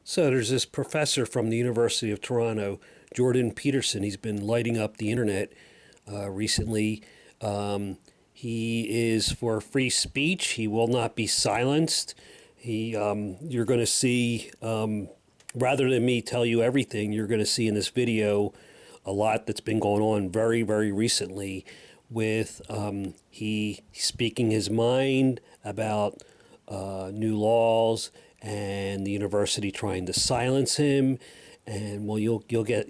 So there's this professor from the University of Toronto, Jordan Peterson. He's been lighting up the internet recently. He is for free speech. He will not be silenced. You're going to see, rather than me tell you everything, you're going to see in this video a lot that's been going on very, very recently with he speaking his mind about new laws and the university trying to silence him, and well, you'll get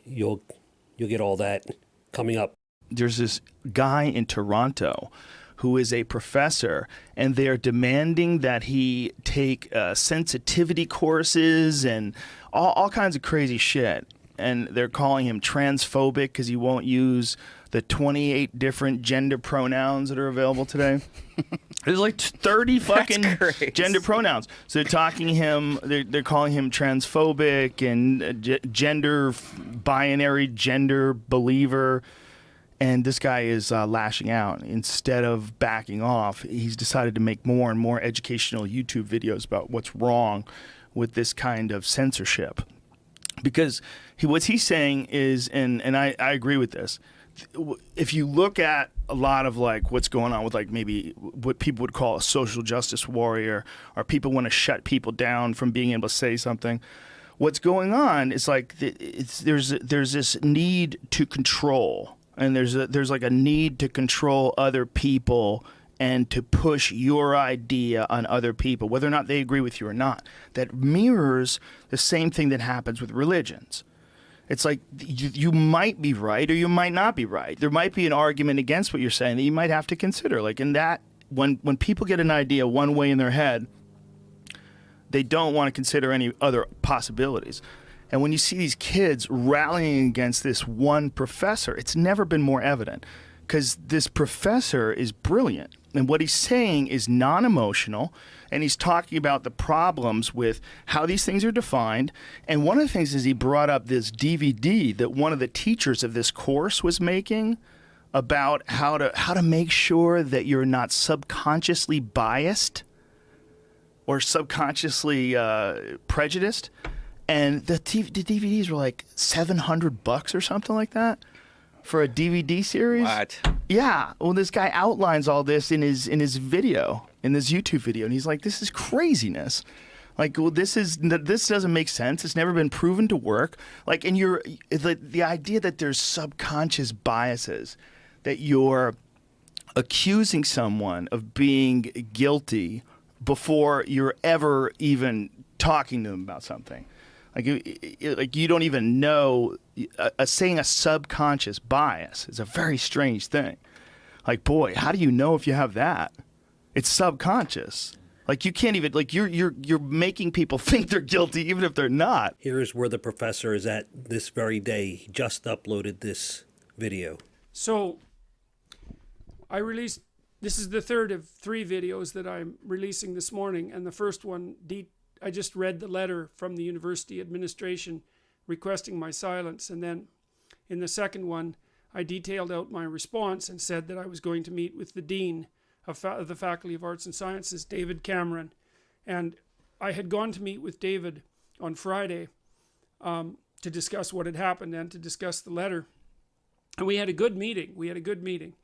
all that coming up. There's this guy in Toronto who is a professor, and they're demanding that he take sensitivity courses and all kinds of crazy shit. And they're calling him transphobic because he won't use the 28 different gender pronouns that are available today. There's like 30 fucking gender pronouns. So they're calling him transphobic and gender binary gender believer. And this guy is lashing out. Instead of backing off, he's decided to make more and more educational YouTube videos about what's wrong with this kind of censorship. Because what he's saying is, and I agree with this, if you look at a lot of like what's going on with like maybe what people would call a social justice warrior, or people want to shut people down from being able to say something, what's going on is like there's this need to control, and there's like a need to control other people and to push your idea on other people, whether or not they agree with you or not. That mirrors the same thing that happens with religions. It's like you might be right or you might not be right. There might be an argument against what you're saying that you might have to consider. Like in that, when people get an idea one way in their head, they don't want to consider any other possibilities. And when you see these kids rallying against this one professor, it's never been more evident, because this professor is brilliant. And what he's saying is non-emotional, and he's talking about the problems with how these things are defined. And one of the things is he brought up this DVD that one of the teachers of this course was making about how to make sure that you're not subconsciously biased or subconsciously prejudiced. And the DVDs were like $700 or something like that for a DVD series. What? Yeah. Well, this guy outlines all this in his video, in this YouTube video, and he's like, "This is craziness. Like, well, this doesn't make sense. It's never been proven to work." Like, and the idea that there's subconscious biases, that you're accusing someone of being guilty before you're ever even talking to them about something. Like you don't even know. Saying a subconscious bias is a very strange thing. Like, boy, how do you know if you have that? It's subconscious. Like, you can't even, like, you're making people think they're guilty even if they're not. Here's where the professor is at this very day. He just uploaded this video. So this is the third of 3 videos that I'm releasing this morning, and the first one, I just read the letter from the university administration requesting my silence, and then in the second one I detailed out my response and said that I was going to meet with the Dean of the Faculty of Arts and Sciences, David Cameron, and I had gone to meet with David on Friday to discuss what had happened and to discuss the letter, and we had a good meeting.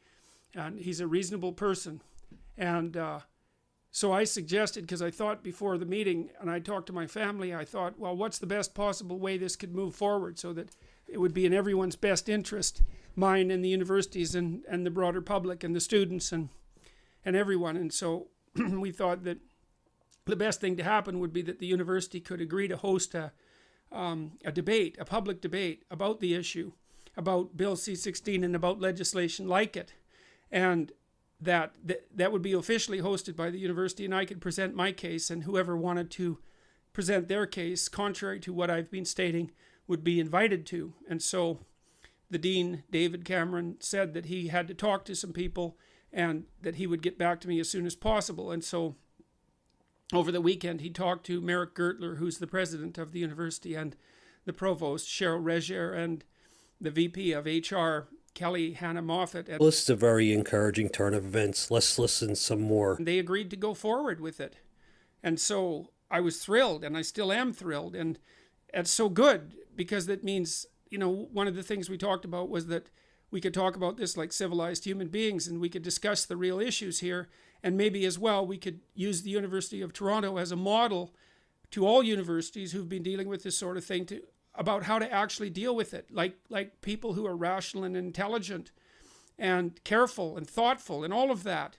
And he's a reasonable person, and so I suggested, because I thought before the meeting, and I talked to my family, I thought, well, what's the best possible way this could move forward so that it would be in everyone's best interest, mine and the universities and the broader public and the students and everyone. And so we thought that the best thing to happen would be that the university could agree to host a debate, a public debate about the issue, about Bill C-16 and about legislation like it. And that would be officially hosted by the university, and I could present my case, and whoever wanted to present their case contrary to what I've been stating would be invited to. And so the dean, David Cameron, said that he had to talk to some people and that he would get back to me as soon as possible. And so over the weekend he talked to Merrick Gertler, who's the president of the university, and the provost, Cheryl Regier, and the VP of HR, Kelly Hannah Moffat. Well, this is a very encouraging turn of events. Let's listen some more. They agreed to go forward with it. And so I was thrilled, and I still am thrilled. And it's so good, because that means, you know, one of the things we talked about was that we could talk about this like civilized human beings, and we could discuss the real issues here. And maybe as well, we could use the University of Toronto as a model to all universities who've been dealing with this sort of thing, about how to actually deal with it, like people who are rational and intelligent and careful and thoughtful and all of that.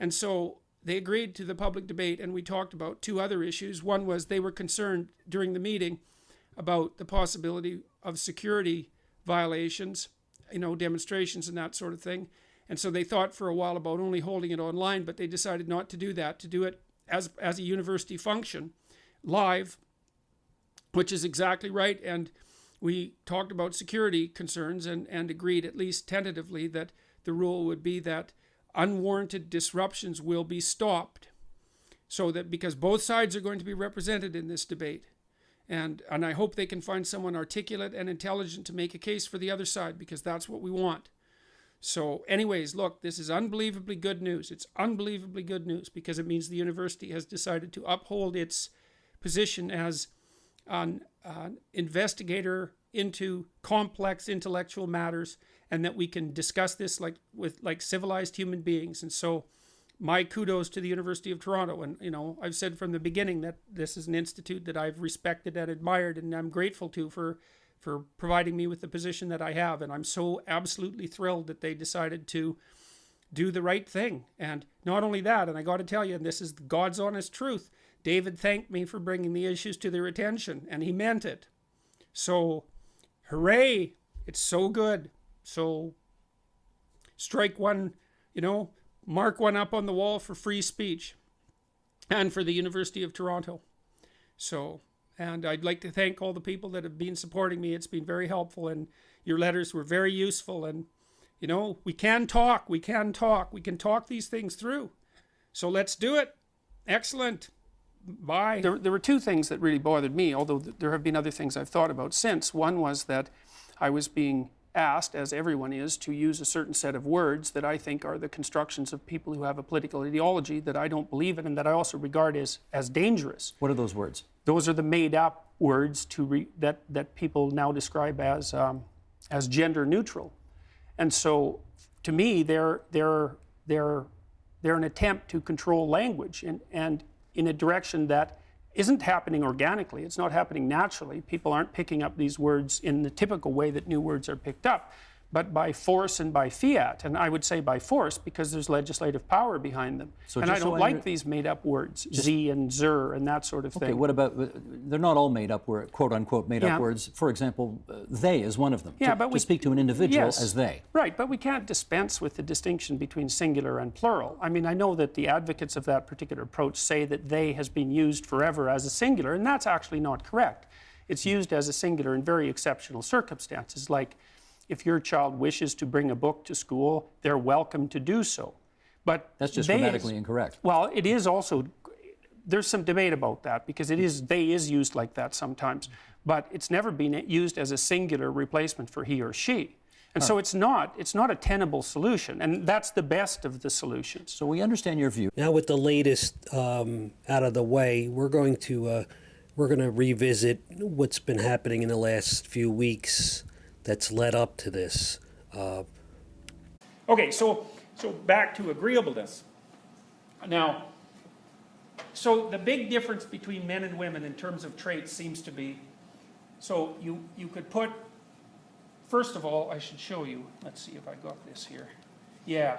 And so they agreed to the public debate, and we talked about two other issues. One was they were concerned during the meeting about the possibility of security violations, you know, demonstrations and that sort of thing. And so they thought for a while about only holding it online, but they decided not to do that, to do it as a university function, live, which is exactly right. And we talked about security concerns and agreed, at least tentatively, that the rule would be that unwarranted disruptions will be stopped. So that, because both sides are going to be represented in this debate. And I hope they can find someone articulate and intelligent to make a case for the other side, because that's what we want. So anyways, look, this is unbelievably good news. It's unbelievably good news, because it means the university has decided to uphold its position as an investigator into complex intellectual matters, and that we can discuss this like civilized human beings. And so my kudos to the University of Toronto. And, you know, I've said from the beginning that this is an institute that I've respected and admired, and I'm grateful to for providing me with the position that I have. And I'm so absolutely thrilled that they decided to do the right thing. And not only that, and I got to tell you, and this is God's honest truth, David thanked me for bringing the issues to their attention, and he meant it. So, hooray! It's so good. So, strike one, you know, mark one up on the wall for free speech, and for the University of Toronto. So, and I'd like to thank all the people that have been supporting me. It's been very helpful, and your letters were very useful. And, you know, we can talk. We can talk these things through. So let's do it. Excellent. Bye. There were two things that really bothered me, although there have been other things I've thought about since. One was that I was being asked, as everyone is, to use a certain set of words that I think are the constructions of people who have a political ideology that I don't believe in, and that I also regard as dangerous. What are those words? Those are the made-up words that people now describe as gender neutral. And so, to me, they're an attempt to control language, and in a direction that isn't happening organically. It's not happening naturally. People aren't picking up these words in the typical way that new words are picked up, but by force and by fiat. And I would say by force, because there's legislative power behind them. So and I don't like these made-up words, Z and Zer and that sort of thing. Okay, what about, they're not all made-up, quote-unquote made-up words. For example, they is one of them. Yeah, but to speak to an individual as they. Right, but we can't dispense with the distinction between singular and plural. I mean, I know that the advocates of that particular approach say that they has been used forever as a singular, and that's actually not correct. It's used as a singular in very exceptional circumstances, like if your child wishes to bring a book to school, they're welcome to do so. But that's just grammatically incorrect. Well, it is also, there's some debate about that, because it is, they is used like that sometimes, but it's never been used as a singular replacement for he or she. And so it's not a tenable solution, and that's the best of the solutions. So we understand your view. Now, with the latest out of the way, we're going to revisit what's been happening in the last few weeks that's led up to this. Okay, so back to agreeableness. Now, so the big difference between men and women in terms of traits seems to be, so you could put, first of all, I should show you, let's see if I got this here. Yeah.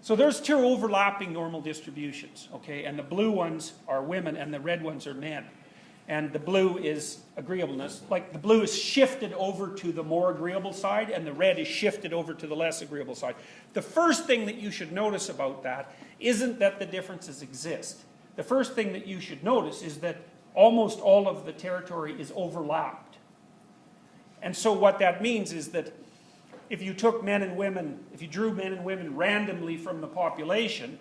So there's two overlapping normal distributions, okay, and the blue ones are women and the red ones are men. And the blue is agreeableness. Like the blue is shifted over to the more agreeable side, and the red is shifted over to the less agreeable side. The first thing that you should notice about that isn't that the differences exist. The first thing that you should notice is that almost all of the territory is overlapped. And so what that means is that if you took men and women, if you drew men and women randomly from the population,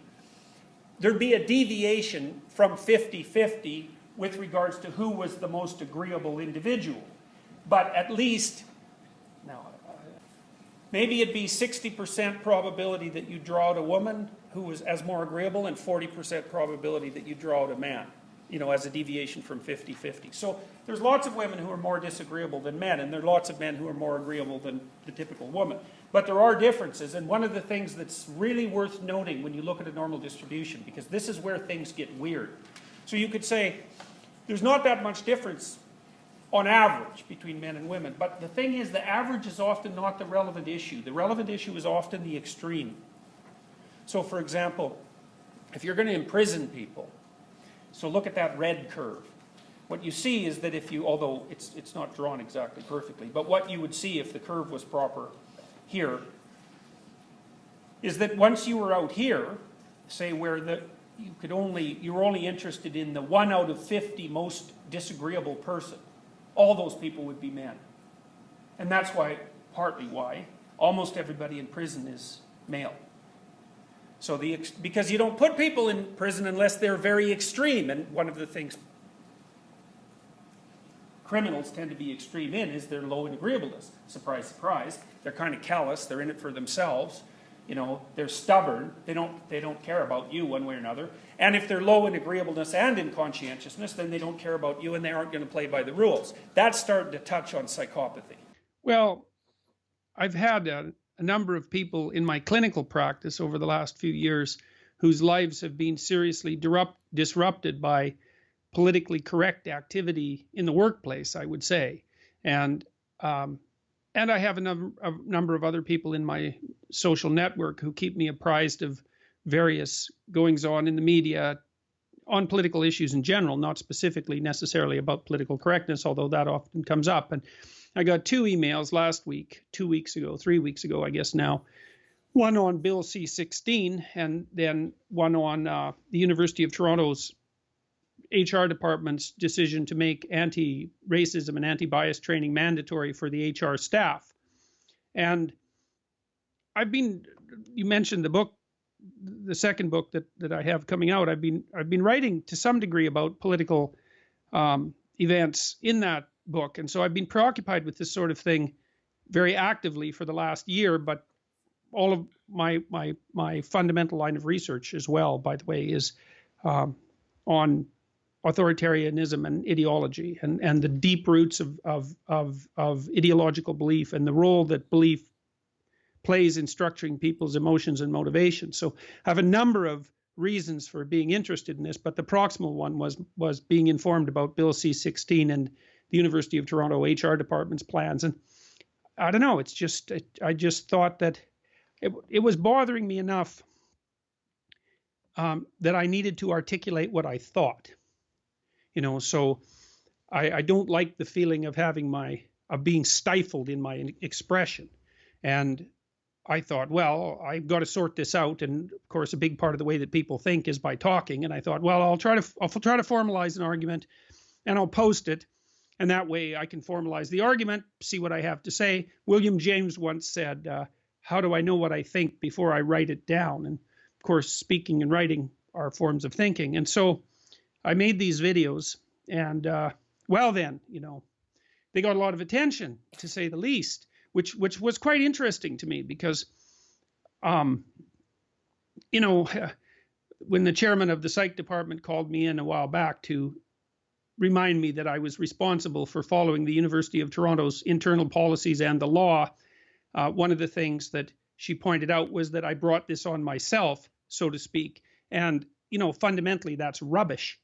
there'd be a deviation from 50-50 with regards to who was the most agreeable individual. But at least, now, maybe it'd be 60% probability that you draw out a woman who was as more agreeable, and 40% probability that you draw out a man. you know, as a deviation from 50-50. So there's lots of women who are more disagreeable than men, and there are lots of men who are more agreeable than the typical woman. But there are differences, and one of the things that's really worth noting when you look at a normal distribution, because this is where things get weird. So you could say there's not that much difference on average between men and women, but the thing is the average is often not the relevant issue. The relevant issue is often the extreme. So for example, if you're going to imprison people, so look at that red curve. What you see is that if you, although it's not drawn exactly perfectly, but what you would see if the curve was proper here is that once you were out here, say where you were only interested in the 1 out of 50 most disagreeable person, all those people would be men. And that's why, partly why, almost everybody in prison is male. So because you don't put people in prison unless they're very extreme, and one of the things criminals tend to be extreme in is their low in agreeableness. Surprise, surprise. They're kind of callous. They're in it for themselves. You know, they're stubborn. They don't care about you one way or another. And if they're low in agreeableness and in conscientiousness, then they don't care about you and they aren't going to play by the rules. That's starting to touch on psychopathy. Well, I've had a number of people in my clinical practice over the last few years whose lives have been seriously disrupted by politically correct activity in the workplace, I would say. And I have a number of other people in my social network who keep me apprised of various goings-on in the media on political issues in general, not specifically necessarily about political correctness, although that often comes up. And I got 2 emails last week, 2 weeks ago, 3 weeks ago, I guess now, one on Bill C-16 and then one on the University of Toronto's HR department's decision to make anti-racism and anti-bias training mandatory for the HR staff. And you mentioned the book, the second book that I have coming out. I've been writing to some degree about political events in that book, and so I've been preoccupied with this sort of thing very actively for the last year. But all of my fundamental line of research as well, by the way, is on authoritarianism and ideology and the deep roots of ideological belief and the role that belief plays in structuring people's emotions and motivations. So I have a number of reasons for being interested in this, but the proximal one was being informed about Bill C-16 and the University of Toronto HR department's plans. And I don't know, I just thought that it was bothering me enough that I needed to articulate what I thought. You know, so I don't like the feeling of being stifled in my expression. And I thought, well, I've got to sort this out. And of course, a big part of the way that people think is by talking. And I thought, well, I'll try to formalize an argument and I'll post it. And that way I can formalize the argument, see what I have to say. William James once said, how do I know what I think before I write it down? And of course, speaking and writing are forms of thinking. And so I made these videos and, well then, you know, they got a lot of attention, to say the least, which was quite interesting to me because, you know, when the chairman of the psych department called me in a while back to remind me that I was responsible for following the University of Toronto's internal policies and the law, one of the things that she pointed out was that I brought this on myself, so to speak. And, you know, fundamentally, that's rubbish.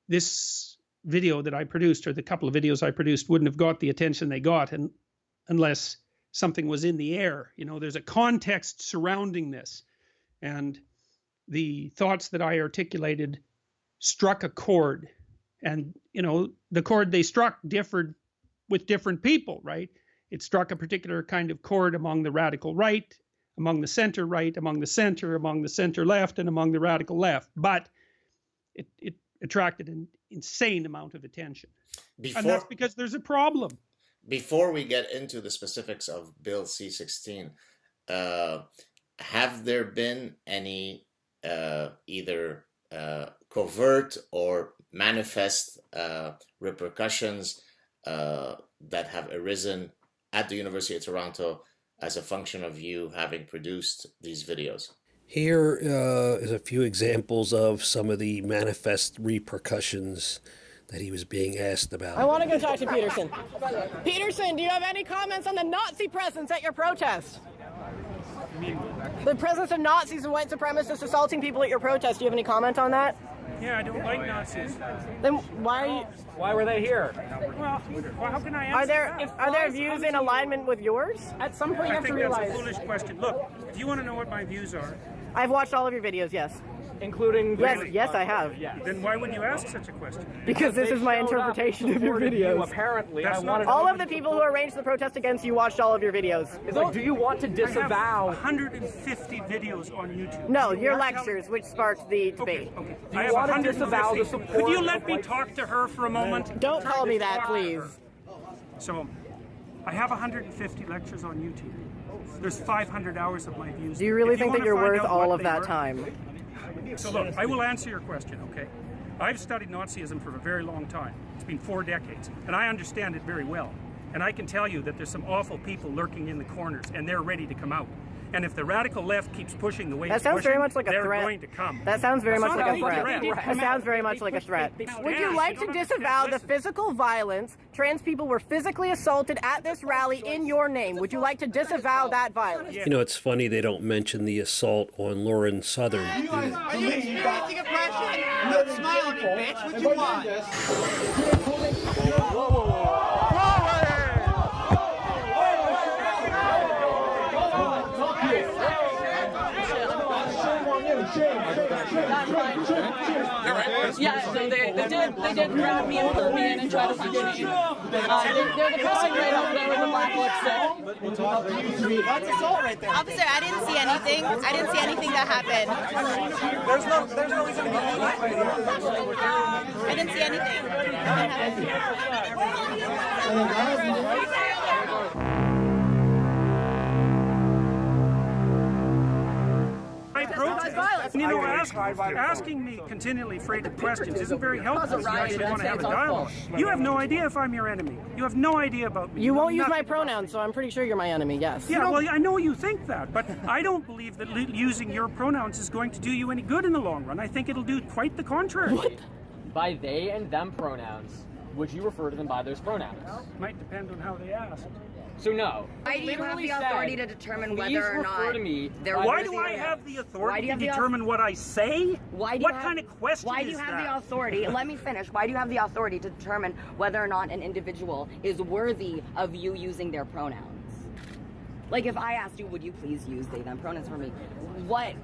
This video that I produced, or the couple of videos I produced, wouldn't have got the attention they got unless something was in the air. You know, there's a context surrounding this. And the thoughts that I articulated struck a chord. And, you know, the chord they struck differed with different people, right? It struck a particular kind of chord among the radical right, among the center right, among the center left, and among the radical left. But it attracted an insane amount of attention. And that's because there's a problem. Before we get into the specifics of Bill C-16, have there been any either covert or manifest repercussions that have arisen at the University of Toronto as a function of you having produced these videos? Here is a few examples of some of the manifest repercussions that he was being asked about. I want to go talk to Peterson. Peterson, do you have any comments on the Nazi presence at your protest? The presence of Nazis and white supremacists assaulting people at your protest. Do you have any comment on that? Yeah, I don't like Nazis. Then why are you... Why were they here? Well, how can I answer Are there views in alignment with yours? At some point you have to realize... that's a foolish question. Look, if you want to know what my views are... I've watched all of your videos, yes. Including... Yes, I have. Then why would you ask such a question? Because this is my interpretation of your videos. Apparently, all of the people who arranged the protest against you watched all of your videos. It's like, do you want to disavow... I have 150 videos on YouTube. No, your lectures, which sparked the debate. Okay. Do you want to disavow the support? Could you let me talk to her for a moment? Don't call me that, please. So, I have 150 lectures on YouTube. There's 500 hours of my views. Do you really think that you're worth all of that time? So look, I will answer your question, okay? I've studied Nazism for a very long time. It's been 4 decades, and I understand it very well. And I can tell you that there's some awful people lurking in the corners, and they're ready to come out. And if the radical left keeps pushing the way that sounds very much like a threat. They're going to come. That sounds very much like a threat. That sounds very much like a threat. Would you like to disavow the physical violence? Trans people were physically assaulted at this rally in your name. Would you like to disavow that violence? You know, it's funny they don't mention the assault on Lauren Southern. Are you experiencing oppression? Don't smile at me, bitch. What you want? Yeah, so they did grab me and pull me in and try to punch me. They're the person right over there with the black lipstick. That's assault right there. Officer, I didn't see anything. I didn't see anything that happened. There's no reason to believe I didn't see anything. You know, asking me continually freighted questions isn't very helpful if you actually want to have a dialogue. You have no idea if I'm your enemy. You have no idea about me. You won't use my pronouns, so I'm pretty sure you're my enemy, yes. Yeah, well, I know you think that, but I don't believe that using your pronouns is going to do you any good in the long run. I think it'll do quite the contrary. What? By they and them pronouns, would you refer to them by those pronouns? Might depend on how they ask. So no. Why do you have the authority to determine whether or not... Why do I have the authority to determine what I say? What kind of question is that? Why do you have the authority? Let me finish. Why do you have the authority to determine whether or not an individual is worthy of you using their pronouns? Like if I asked you, would you please use they, them pronouns for me? What?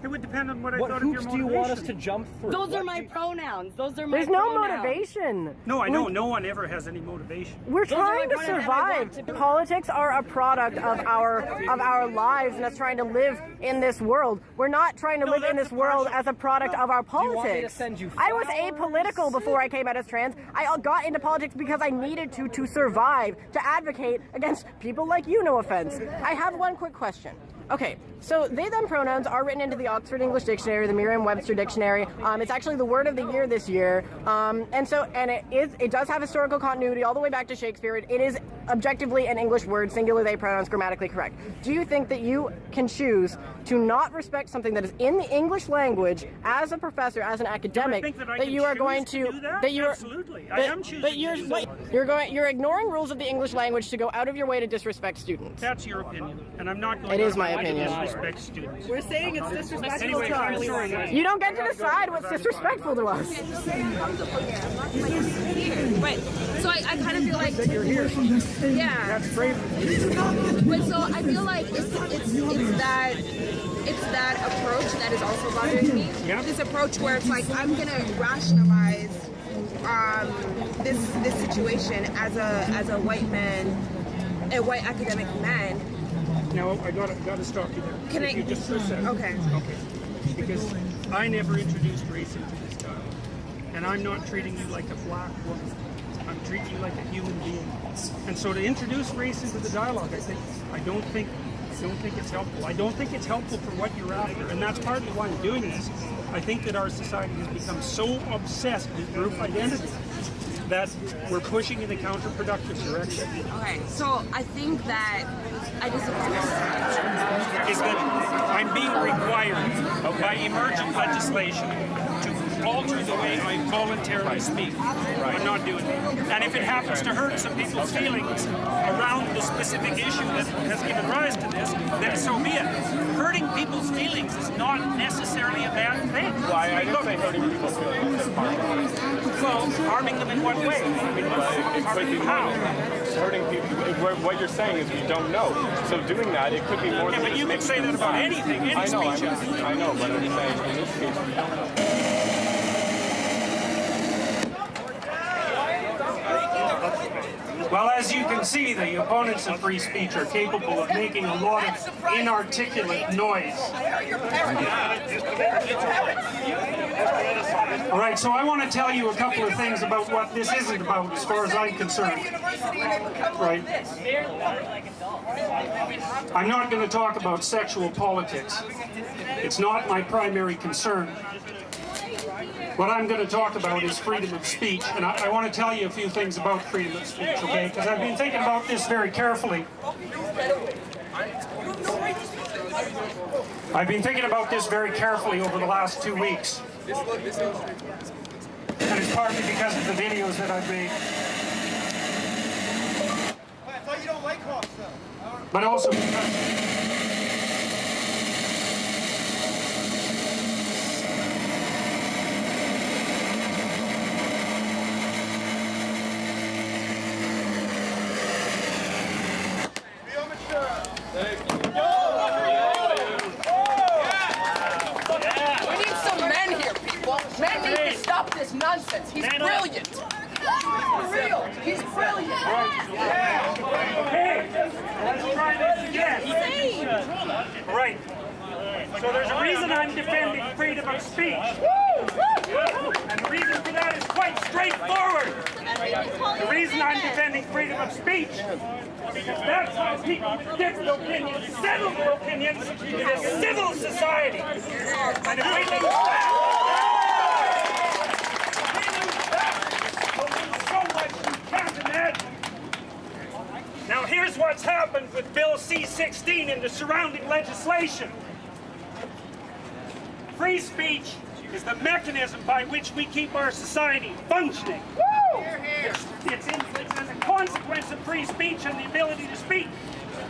It would depend on what I thought of your motivation. What hoops do you want us to jump through? Those are my pronouns. Those are my There's no motivation. No, I know. No one ever has any motivation. We're trying to survive. Politics are a product of our lives and us trying to live in this world. We're not trying to live in this world as a product of our politics. Do you want me to send you I was apolitical before I came out as trans. I got into politics because I needed to survive, to advocate against people like you, no offense. I have one quick question. Okay, so they, them pronouns are written into the Oxford English Dictionary, the Merriam-Webster Dictionary. It's actually the word of the year this year. And it does have historical continuity all the way back to Shakespeare. It is objectively an English word, singular they pronouns, grammatically correct. Do you think that you can choose to not respect something that is in the English language as a professor, as an academic, that you are going to Absolutely. I am choosing you're ignoring rules of the English language to go out of your way to disrespect students? That's your opinion, and I'm not going to my opinion. Disrespect students. We're saying it's disrespectful to us. You don't get to decide what's disrespectful to us. Right. So I kind of feel like yeah. That's brave. But so I feel like it's that approach that is also bothering me. Yeah. This approach where it's like I'm gonna rationalize this situation as a white man, a white academic man. Now I gotta stop you there. Can you just for a second? Okay. Because I never introduced race into this dialogue, and I'm not treating you like a black woman. I'm treating you like a human being. And so to introduce race into the dialogue, I don't think it's helpful. I don't think it's helpful for what you're after, and that's partly why I'm doing this. I think that our society has become so obsessed with group identity that we're pushing in a counterproductive direction. Okay, so I think that I disagree. Is that I'm being required by emergent legislation to alter the way I voluntarily speak. I'm not doing it. And if it happens to hurt some people's feelings around the specific issue that has given rise to this, then so be it. Hurting people's feelings is not necessarily a bad thing. Why? I didn't say hurting people's feelings. Well, harming them in what way? It could be how? Hurting people. What you're saying is we don't know. So doing that, it could be more than but you can say that about anything, any speech. I know, but I'm saying in this case we don't know. Well, as you can see, the opponents of free speech are capable of making a lot of inarticulate noise. All right, so I want to tell you a couple of things about what this isn't about as far as I'm concerned. Right? I'm not going to talk about sexual politics. It's not my primary concern. What I'm going to talk about is freedom of speech, and I want to tell you a few things about freedom of speech, okay? Because I've been thinking about this very carefully. I've been thinking about this very carefully over the last 2 weeks. And it's partly because of the videos that I've made. I thought you don't like cops, though. But also because... Nonsense. He's brilliant. For real. He's brilliant. Okay. Let's try this again. Right. So there's a reason I'm defending freedom of speech. And the reason for that is quite straightforward. The reason I'm defending freedom of speech is because that's how people with different opinions settle their opinions in a civil society. And if we lose that, now here's what's happened with Bill C-16 and the surrounding legislation. Free speech is the mechanism by which we keep our society functioning. It's a consequence of free speech and the ability to speak.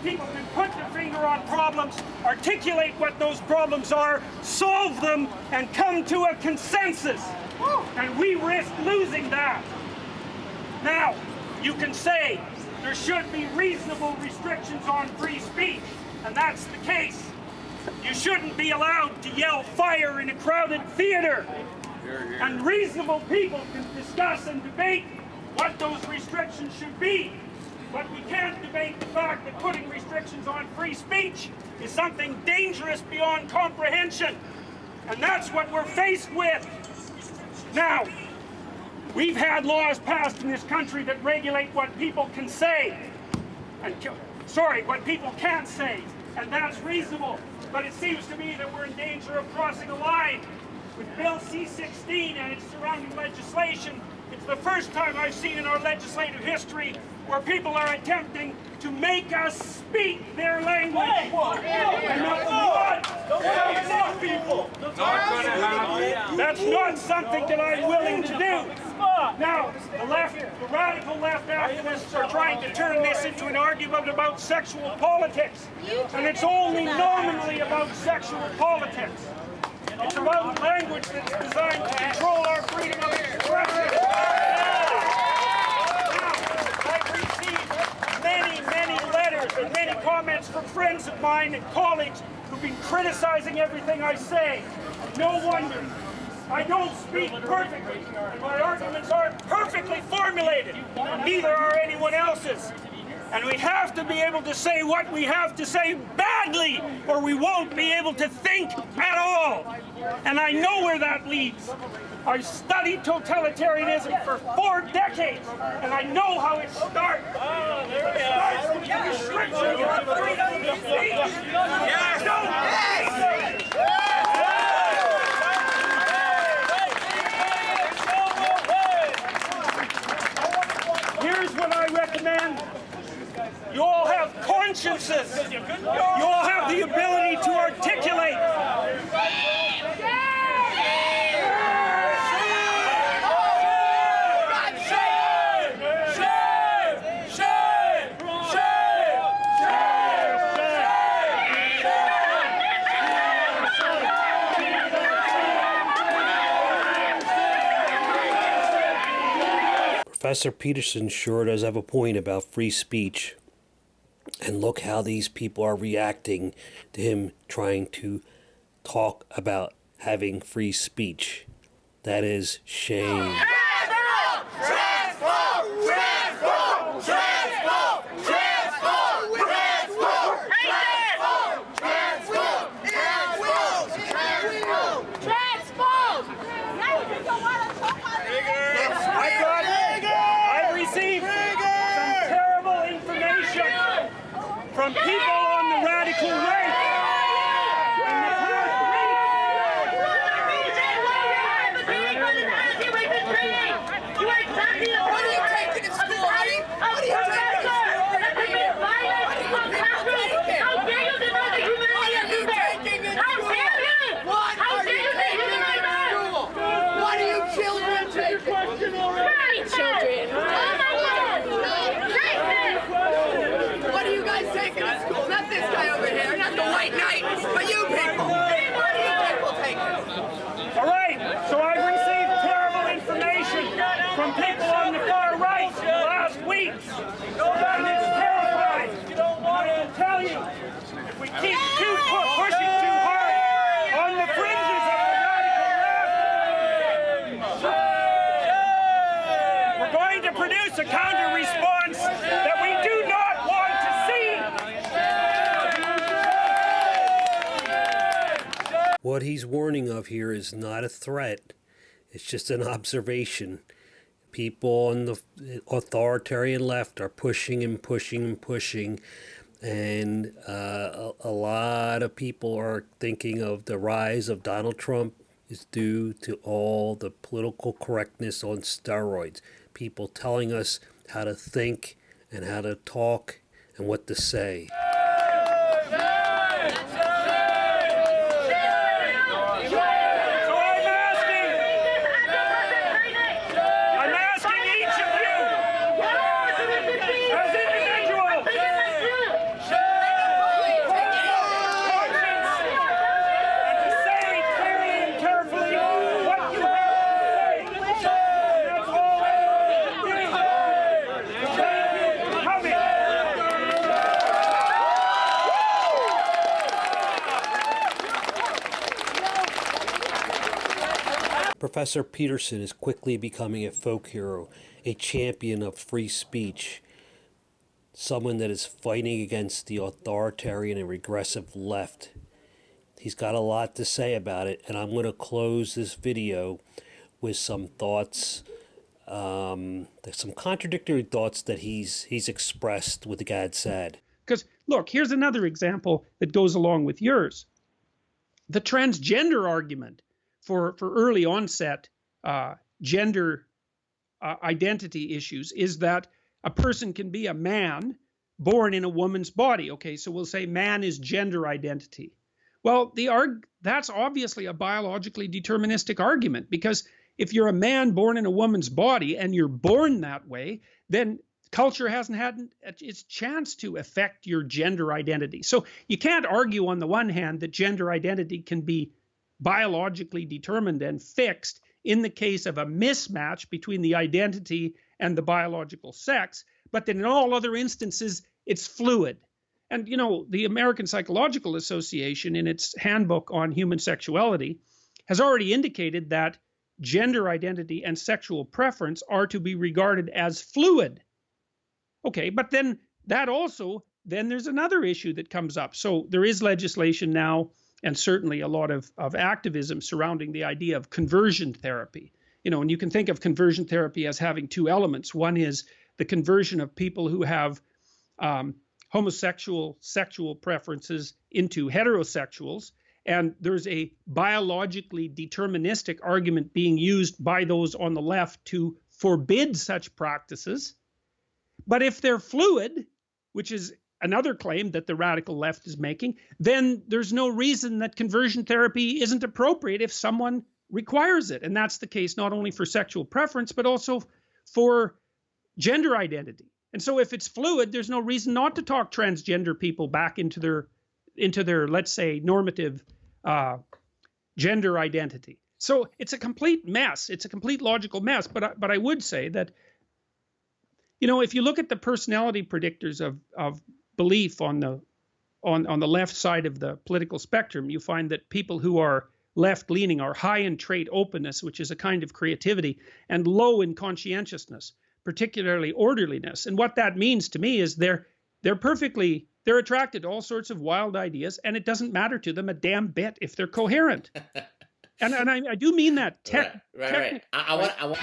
People can put their finger on problems, articulate what those problems are, solve them, and come to a consensus. And we risk losing that. Now, you can say there should be reasonable restrictions on free speech, and that's the case. You shouldn't be allowed to yell fire in a crowded theater. And reasonable people can discuss and debate what those restrictions should be. But we can't debate the fact that putting restrictions on free speech is something dangerous beyond comprehension. And that's what we're faced with. Now, we've had laws passed in this country that regulate what people can say. What people can't say. And that's reasonable. But it seems to me that we're in danger of crossing a line. With Bill C-16 and its surrounding legislation, it's the first time I've seen in our legislative history where people are attempting to make us speak their language. And not people. That's not something that I'm willing to do. Now, the radical left activists are trying to turn this into an argument about sexual politics. And it's only nominally about sexual politics. It's about language that's designed to control our freedom of expression. Now, I've received many letters and many comments from friends of mine and colleagues who've been criticizing everything I say. No wonder. I don't speak perfectly, and my arguments aren't perfectly formulated, and neither are anyone else's. And we have to be able to say what we have to say badly, or we won't be able to think at all. And I know where that leads. I've studied totalitarianism for 4 decades, and I know how it starts. It starts with the restriction of freedom of speech. here's what I recommend. You all have consciences. You all have the ability to articulate. Professor Peterson sure does have a point about free speech. And look how these people are reacting to him trying to talk about having free speech. That is shame. From people on the radical right. What are you taking to school, honey? What are you taking to school? How dare you deny the humanity? How dare you? What are you taking to school? What are you children taking? Children. What are you guys taking to school? Not this guy over here, not the white knight, but you people. What are you people taking? All right, so I've received terrible information from people on the far right last week. And it's terrifying. I will tell you, if we keep pushing too hard on the fringes of the radical left, we're going to produce a counter-response that we do not want to see. What he's warning of here is not a threat. It's just an observation. People on the authoritarian left are pushing and pushing and pushing. And a lot of people are thinking of the rise of Donald Trump is due to all the political correctness on steroids. People telling us how to think and how to talk and what to say. Professor Peterson is quickly becoming a folk hero, a champion of free speech, someone that is fighting against the authoritarian and regressive left. He's got a lot to say about it, and I'm going to close this video with some thoughts, some contradictory thoughts that he's expressed with the Gad said. Because, look, here's another example that goes along with yours. The transgender argument for early onset gender identity issues is that a person can be a man born in a woman's body. Okay, so we'll say man is gender identity. Well, that's obviously a biologically deterministic argument, because if you're a man born in a woman's body and you're born that way, then culture hasn't had its chance to affect your gender identity. So you can't argue on the one hand that gender identity can be biologically determined and fixed in the case of a mismatch between the identity and the biological sex, but then in all other instances, it's fluid. And, you know, the American Psychological Association, in its handbook on human sexuality, has already indicated that gender identity and sexual preference are to be regarded as fluid. Okay, but then there's another issue that comes up. So there is legislation now, and certainly a lot of activism surrounding the idea of conversion therapy. You know, and you can think of conversion therapy as having two elements. One is the conversion of people who have homosexual sexual preferences into heterosexuals. And there's a biologically deterministic argument being used by those on the left to forbid such practices. But if they're fluid, which is another claim that the radical left is making, then there's no reason that conversion therapy isn't appropriate if someone requires it. And that's the case not only for sexual preference, but also for gender identity. And so if it's fluid, there's no reason not to talk transgender people back into their, let's say, normative gender identity. So it's a complete mess. It's a complete logical mess. But I would say that, you know, if you look at the personality predictors of belief on the left side of the political spectrum, you find that people who are left-leaning are high in trait openness, which is a kind of creativity, and low in conscientiousness, particularly orderliness. And what that means to me is they're attracted to all sorts of wild ideas, and it doesn't matter to them a damn bit if they're coherent. And I do mean that. Right. I want